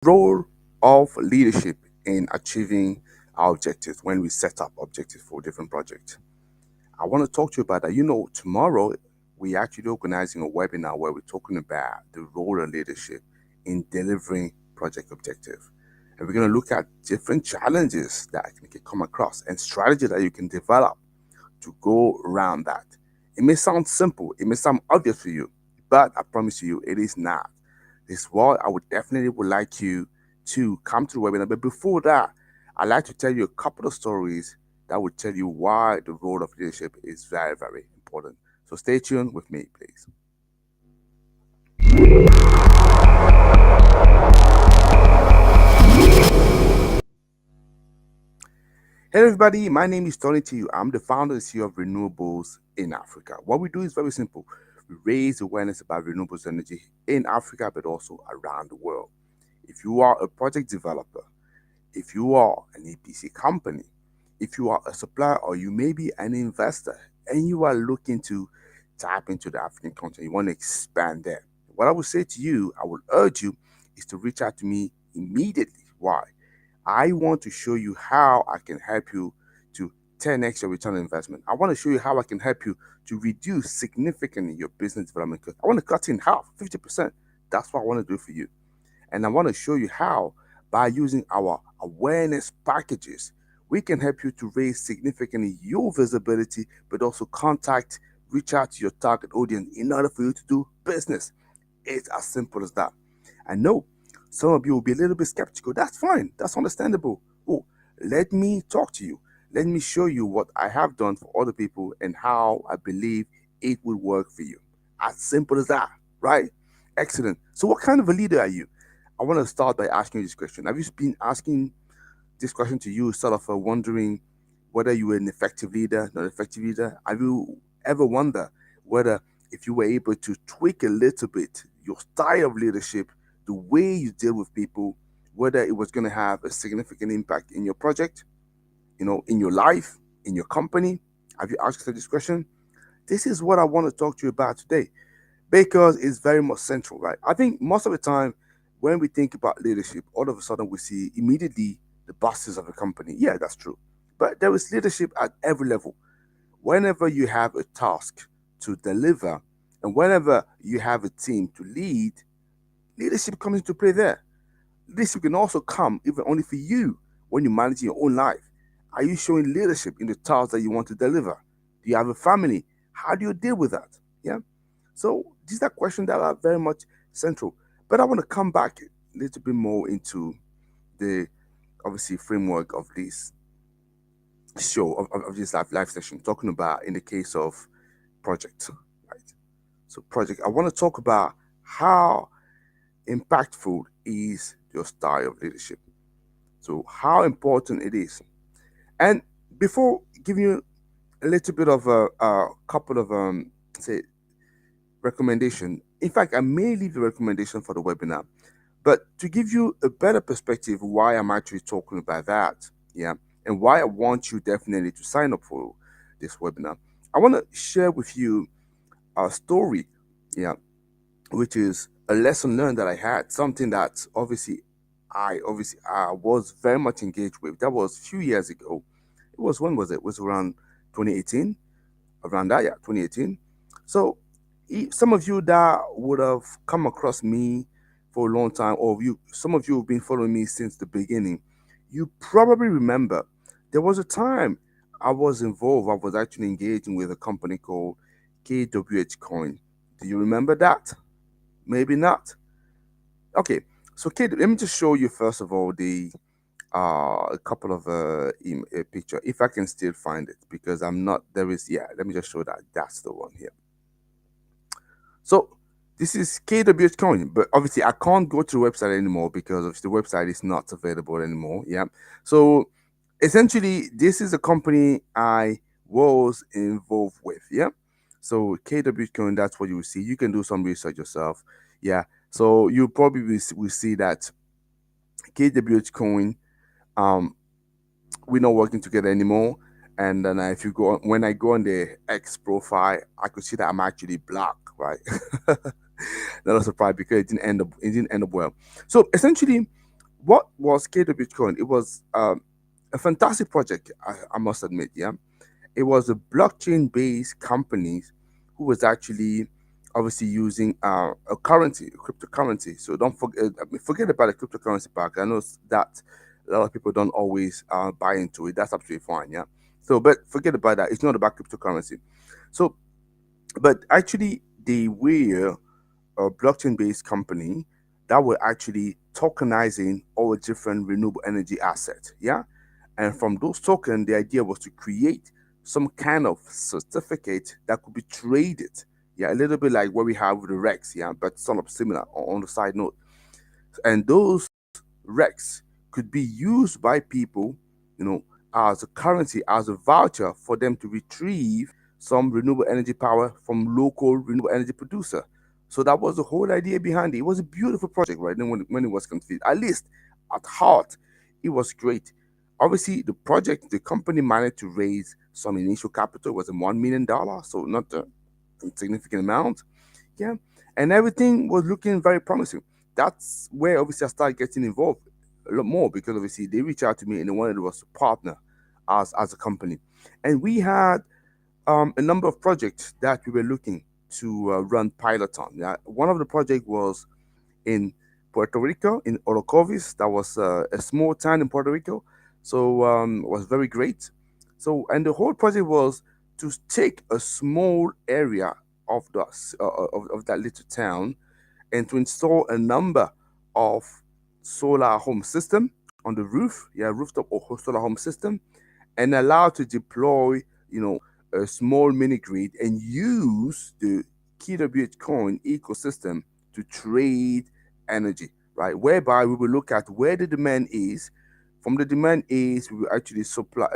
Role of leadership in achieving our objectives when we set up objectives for different projects. I want to talk to you about that. Tomorrow we're actually organizing a webinar where we're talking about the role of leadership in delivering project objective. And we're going to look at different challenges that you can come across and strategy that you can develop to go around that. It may sound simple, it may sound obvious for you, but I promise you it is not. This is what I would like you to come to the webinar. But before that, I'd like to tell you a couple of stories that would tell you why the role of leadership is very, very important. So stay tuned with me, please. Hey everybody, my name is Tony T. I'm the founder and CEO of Renewables in Africa. What we do is very simple. We raise awareness about renewables energy in Africa, but also around the world. If you are a project developer, if you are an EPC company, if you are a supplier, or you may be an investor and you are looking to tap into the African continent, you want to expand there. What I would say to you, I would urge you, is to reach out to me immediately. Why? I want to show you how I can help you to 10x your return on investment. I want to show you how I can help you to reduce significantly your business development cost. I want to cut in half, 50%. That's what I want to do for you. And I want to show you how, by using our awareness packages, we can help you to raise significantly your visibility, but also reach out to your target audience in order for you to do business. It's as simple as that. I know some of you will be a little bit skeptical. That's fine. That's understandable. Oh, let me talk to you. Let me show you what I have done for other people and how I believe it will work for you. As simple as that, right? Excellent. So, what kind of a leader are you? I want to start by asking you this question. Have you been asking this question to you, sort of wondering whether you were an effective leader, not an effective leader? Have you ever wondered whether, if you were able to tweak a little bit your style of leadership, the way you deal with people, whether it was going to have a significant impact in your project, in your life, in your company? Have you asked yourself this question? This is what I want to talk to you about today because it's very much central, right? I think most of the time when we think about leadership, all of a sudden we see immediately the bosses of a company. Yeah, that's true. But there is leadership at every level. Whenever you have a task to deliver and whenever you have a team to lead, leadership comes into play there. Leadership can also come even only for you when you manage your own life. Are you showing leadership in the tasks that you want to deliver? Do you have a family? How do you deal with that? Yeah. So these are questions that are very much central. But I want to come back a little bit more into the obviously framework of this show of this live session, talking about in the case of project, right? So project, I want to talk about how impactful is your style of leadership. So how important it is. And before giving you a little bit of a couple of say recommendation. In fact, I may leave the recommendation for the webinar, but to give you a better perspective why I'm actually talking about that, yeah, and why I want you definitely to sign up for this webinar, I want to share with you a story, yeah, which is a lesson learned that I had, something that I was very much engaged with. That was a few years ago. It was when was it? It was around 2018, around that, yeah, 2018. So some of you that would have come across me for a long time, or some of you have been following me since the beginning, you probably remember there was a time I was involved. I was actually engaging with a company called KWH Coin. Do you remember that? Maybe not. Okay, so Kate, let me just show you first of all the a couple of picture if I can still find it because I'm not there is yeah. Let me just show that that's the one here. So this is KWH Coin, but obviously I can't go to the website anymore because of the website is not available anymore. Yeah. So essentially, this is a company I was involved with. Yeah. So KWH Coin, that's what you will see. You can do some research yourself. Yeah. So you probably will see that KWH Coin, um, we're not working together anymore. And then if you go when I go on the X profile, I could see that I'm actually black, right? Not a surprise because it didn't end up well. So essentially, What was Cato Bitcoin? It was a fantastic project, I must admit. Yeah, it was a blockchain-based company who was actually obviously using a currency, a cryptocurrency. So don't forget, forget about the cryptocurrency part. I know that a lot of people don't always buy into it. That's absolutely fine. Yeah. So, but forget about that. It's not about cryptocurrency. So, but actually, they were a blockchain-based company that were actually tokenizing all different renewable energy assets. Yeah, and from those tokens, the idea was to create some kind of certificate that could be traded. Yeah, a little bit like what we have with the Rex. Yeah, but sort of similar on the side note. And those Rex could be used by people, you know, as a currency, as a voucher for them to retrieve some renewable energy power from local renewable energy producer. So that was the whole idea behind it. It was a beautiful project, right? Then when it was completed, at least at heart, it was great. Obviously, the project, the company managed to raise some initial capital. It was a $1 million, so not a insignificant amount. Yeah, and everything was looking very promising. That's where obviously I started getting involved a lot more because obviously they reached out to me and they wanted us to partner as a company, and we had a number of projects that we were looking to run pilot on. Yeah, one of the project was in Puerto Rico in Orocovis. That was a small town in Puerto Rico, so it was very great. So and the whole project was to take a small area of of that little town and to install a number of solar home system on the roof, yeah, rooftop or solar home system, and allow to deploy, you know, a small mini grid and use the KWH coin ecosystem to trade energy, right? Whereby we will look at where the demand is. From the demand is, we will actually supply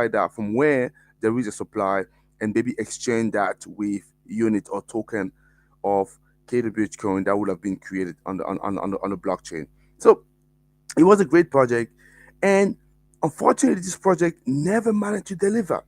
that from where there is a supply, and maybe exchange that with unit or token of KWH coin that would have been created on the blockchain. So it was a great project, and unfortunately, this project never managed to deliver.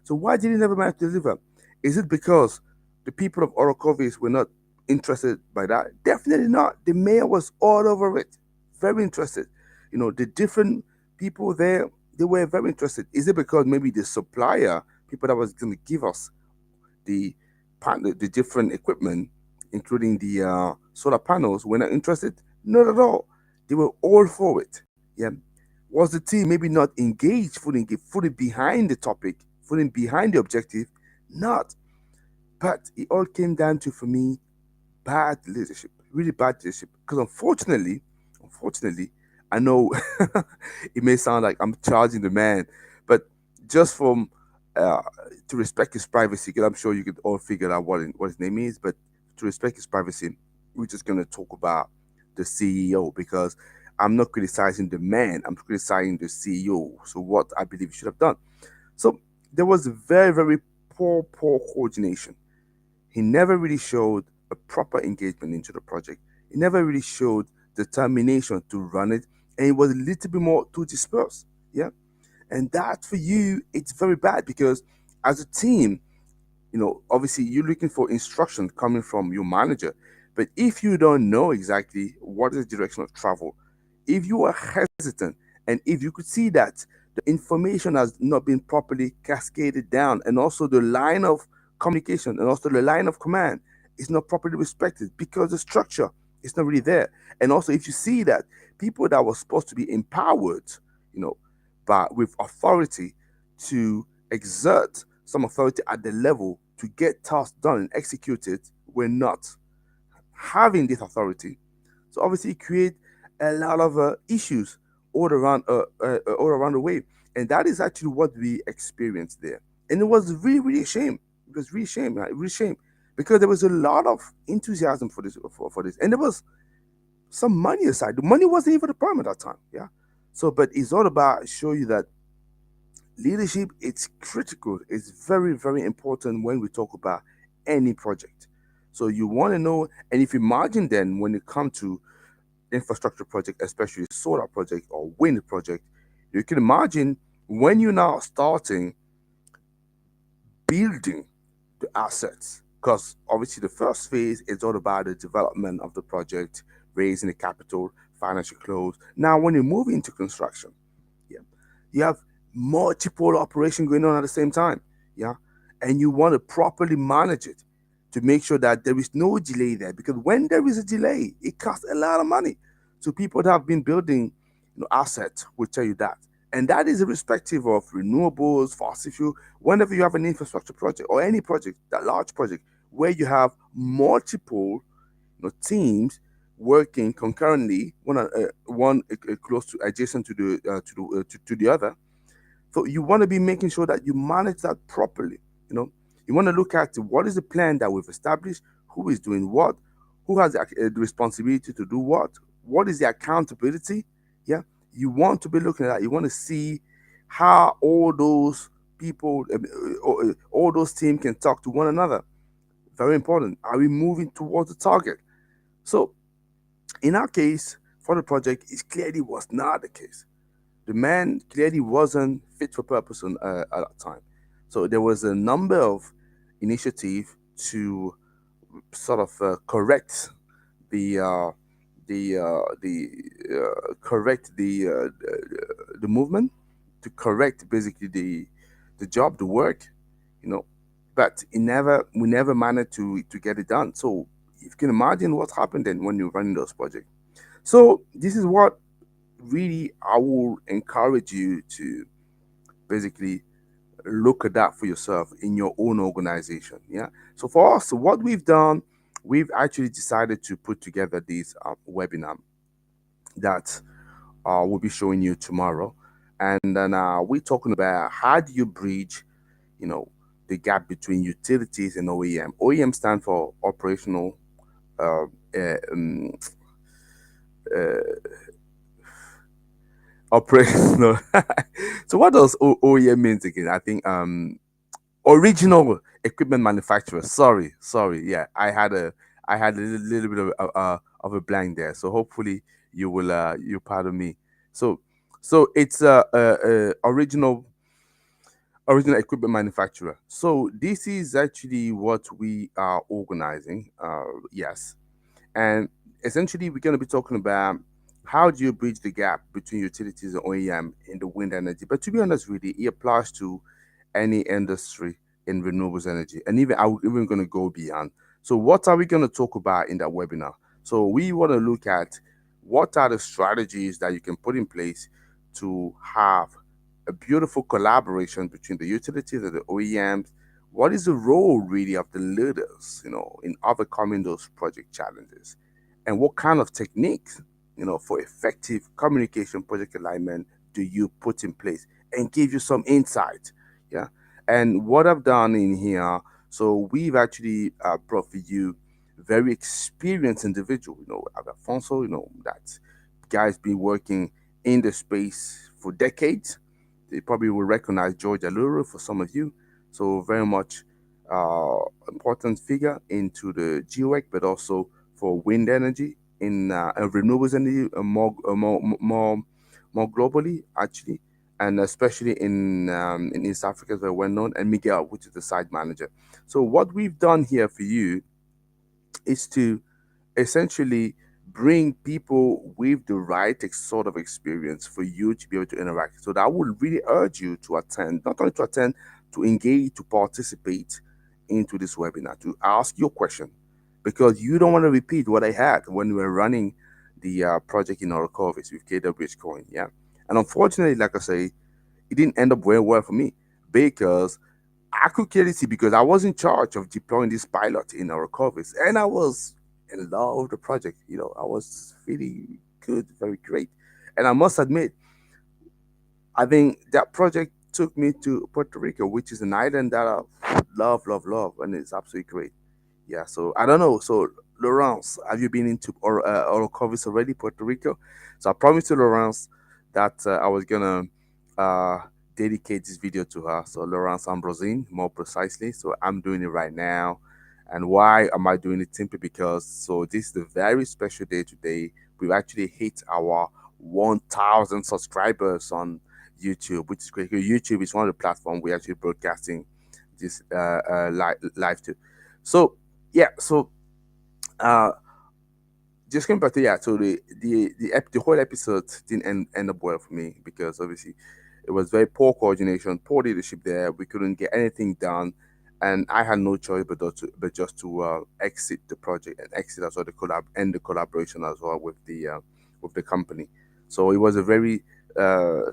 So why did it never manage to deliver? Is it because the people of Orocovis were not interested by that? Definitely not. The mayor was all over it, very interested. You know, the different people there, they were very interested. Is it because maybe the supplier, people that was going to give us the partner, the different equipment, including the solar panels, were not interested? Not at all. They were all for it. Yeah. Was the team maybe not engaged, fully behind the topic, fully behind the objective? Not. But it all came down to, for me, bad leadership, really bad leadership. Because unfortunately, I know it may sound like I'm charging the man, but just from uh, to respect his privacy, because I'm sure you could all figure out what his name is, but to respect his privacy, we're just gonna talk about the CEO because I'm not criticizing the man, I'm criticizing the CEO. So what I believe he should have done. So there was very poor coordination. He never really showed a proper engagement into the project. He never really showed determination to run it, and it was a little bit more too dispersed. Yeah, and that for you, it's very bad because as a team, obviously you're looking for instruction coming from your manager, but if you don't know exactly what is the direction of travel, if you are hesitant, and if you could see that the information has not been properly cascaded down, and also the line of communication and also the line of command is not properly respected because the structure is not really there. And also if you see that people that were supposed to be empowered, you know but with authority to exert some authority at the level to get tasks done and executed, were not having this authority. So obviously, it create a lot of issues all around the way, and that is actually what we experienced there. And it was really a shame. It was really shame, right? Really shame, because there was a lot of enthusiasm for this, and there was some money aside. The money wasn't even the problem at that time. Yeah. So, but it's all about show you that leadership, it's critical. It's very important when we talk about any project. So you want to know, and if you imagine then when it comes to infrastructure project, especially solar project or wind project, you can imagine when you're now starting building the assets. Because obviously the first phase is all about the development of the project, raising the capital, financial close. Now, when you move into construction, yeah, you have multiple operations going on at the same time, yeah, and you want to properly manage it to make sure that there is no delay there. Because when there is a delay, it costs a lot of money. So people that have been building, assets will tell you that, and that is irrespective of renewables, fossil fuel. Whenever you have an infrastructure project or any project, that large project where you have multiple teams working concurrently, one close to adjacent to the other. So you want to be making sure that you manage that properly. You know, you want to look at what is the plan that we've established, who is doing what, who has the responsibility to do what is the accountability. Yeah, you want to be looking at that. You want to see how all those people, all those teams can talk to one another. Very important. Are we moving towards the target? So in our case, for the project, it clearly was not the case. The man clearly wasn't fit for purpose at that time. So there was a number of initiative to sort of correct the correct the movement, to correct basically the job, the work, you know. But we never managed to get it done. So you can imagine what happened then when you're running those projects. So this is what really I will encourage you to basically look at that for yourself in your own organization. Yeah. So for us, what we've done, we've actually decided to put together this webinar that we'll be showing you tomorrow, and then we're talking about how do you bridge, you know, the gap between utilities and OEM. OEM stand for operational. Uh, uh, um, uh, Operational. So what does OEM means again? I think original equipment manufacturer. Sorry. Yeah, I had a little bit of a blank there. So hopefully you pardon me. So it's original equipment manufacturer. So this is actually what we are organizing. Yes, and essentially, we're going to be talking about how do you bridge the gap between utilities and OEM in the wind energy. But to be honest, really, it applies to any industry in renewables energy. And even I'm even going to go beyond. So, what are we going to talk about in that webinar? So, we want to look at what are the strategies that you can put in place to have a beautiful collaboration between the utilities and the OEMs. What is the role really of the leaders, in overcoming those project challenges? And what kind of techniques, for effective communication project alignment do you put in place, and give you some insight? Yeah. And what I've done in here, so we've actually brought for you very experienced individual. Alfonso, that guy's been working in the space for decades. They probably will recognize George Allura for some of you. So very much uh, important figure into the GWEC, but also for wind energy in renewables energy more globally actually, and especially in East Africa is very well known. And Miguel, which is the site manager. So what we've done here for you is to essentially bring people with the right sort of experience for you to be able to interact. So that would really urge you to attend, not only to attend, to engage, to participate into this webinar, to ask your question, because you don't want to repeat what I had when we were running the project in Orocovis with KWH Coin. Yeah. And unfortunately, like I say, it didn't end up very well for me, because I could clearly see, because I was in charge of deploying this pilot in our Orocovis, and I was in love with the project. I was feeling good, very great. And I must admit, I think that project took me to Puerto Rico, which is an island that I love, and it's absolutely great. Yeah, so I don't know. So, Laurence, have you been into Orocovis already, Puerto Rico? So I promised to Laurence that I was gonna uh, dedicate this video to her. So Laurence Ambrosine, more precisely. So I'm doing it right now. And why am I doing it? Simply because, so this is a very special day today. We've actually hit our 1,000 subscribers on YouTube, which is great. YouTube is one of the platforms we're actually broadcasting this live to. So yeah, so uh, just coming back to, yeah, so the whole episode didn't end up well for me, because obviously it was very poor coordination, poor leadership there. We couldn't get anything done, and I had no choice but just to exit the project and exit as well the end the collaboration as well with the company. So it was a very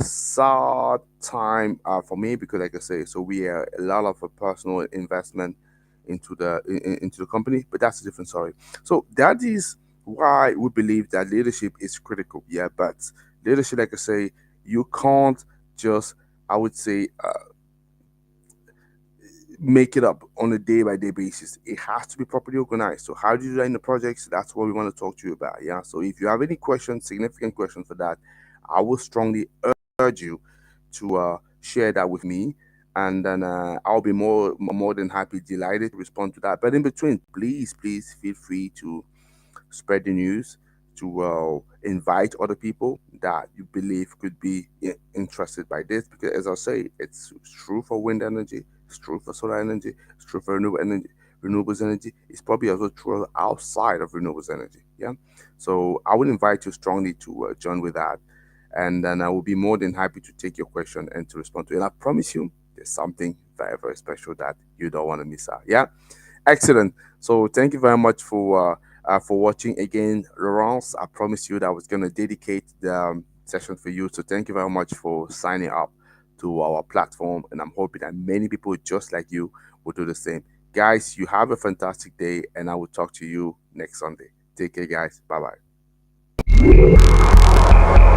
sad time for me, because, like I say, so we a lot of personal investment into the company, but that's a different story. So that is why we believe that leadership is critical. Yeah, but leadership, like I say, you can't just, I would say, make it up on a day by day basis. It has to be properly organized. So how do you do that in the projects? That's what we want to talk to you about. Yeah. So if you have any questions, significant questions for that, I will strongly urge you to share that with me, and then I'll be more than happy, delighted to respond to that. But in between, please feel free to spread the news, to invite other people that you believe could be interested by this. Because, as I say, it's true for wind energy, it's true for solar energy, it's true for renewables energy. It's probably also true outside of renewables energy. Yeah. So I would invite you strongly to join with that, and then I will be more than happy to take your question and to respond to it. And I promise you, there's something very special that you don't want to miss out. Yeah. Excellent. So thank you very much for watching again, Laurence. I promised you that I was going to dedicate the session for you. So thank you very much for signing up to our platform, and I'm hoping that many people just like you will do the same. Guys, you have a fantastic day, and I will talk to you next Sunday. Take care, guys. Bye bye.